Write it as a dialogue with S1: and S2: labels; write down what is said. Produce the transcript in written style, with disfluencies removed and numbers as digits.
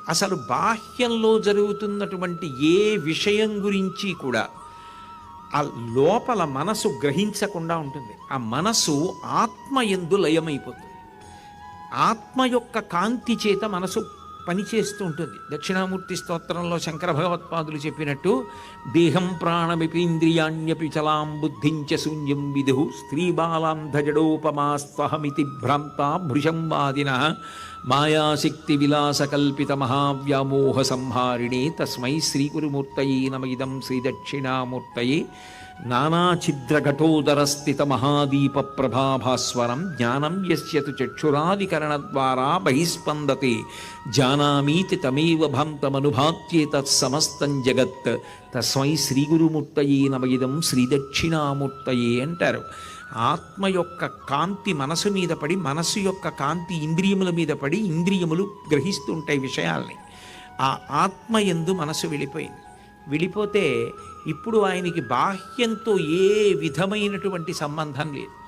S1: అసలు బాహ్యంలో జరుగుతున్నటువంటి ఏ విషయం గురించి కూడా ఆ లోపల మనసు గ్రహించకుండా ఉంటుంది. ఆ మనసు ఆత్మ యందు లయమైపోతుంది. ఆత్మ యొక్క కాంతి చేత మనసు పనిచేస్తూ ఉంటుంది. దక్షిణామూర్తి స్తోత్రంలో శంకర భగవత్పాదులు చెప్పినట్టు దేహం ప్రాణమిపి ఇంద్రియాణ్యపి చలాం బుద్ధించ శూన్యం విదు స్త్రీబాలాంధజడోపమాస్వహమితి భ్రాంత భృశం వాదిన మాయాశక్తి విలాసకల్పిత మహావ్యామోహ సంహారిణే తస్మై శ్రీగురుమూర్తయే నమ ఇదం శ్రీదక్షిణామూర్తయే నానాఛిద్రఘటోదరస్థిత మహాదీప ప్రభాభాస్వరం జ్ఞానం యస్యతు చక్షురాదికరణద్వారా బహిస్పందతే జానామీతి తమేవ భాంతమనుభాత్యేతత్సమస్తం జగత్ తస్మై శ్రీగురుమూర్తయే నమ ఇదం శ్రీదక్షిణామూర్తయే అంటారు. ఆత్మ యొక్క కాంతి మనసు మీద పడి, మనసు యొక్క కాంతి ఇంద్రియముల మీద పడి, ఇంద్రియములు గ్రహిస్తుంటాయి విషయాల్ని. ఆ ఆత్మ యందు మనసు వెళ్ళిపోయింది. వెళ్ళిపోతే ఇప్పుడు ఆయనకి బాహ్యంతో ఏ విధమైనటువంటి సంబంధం లేదు.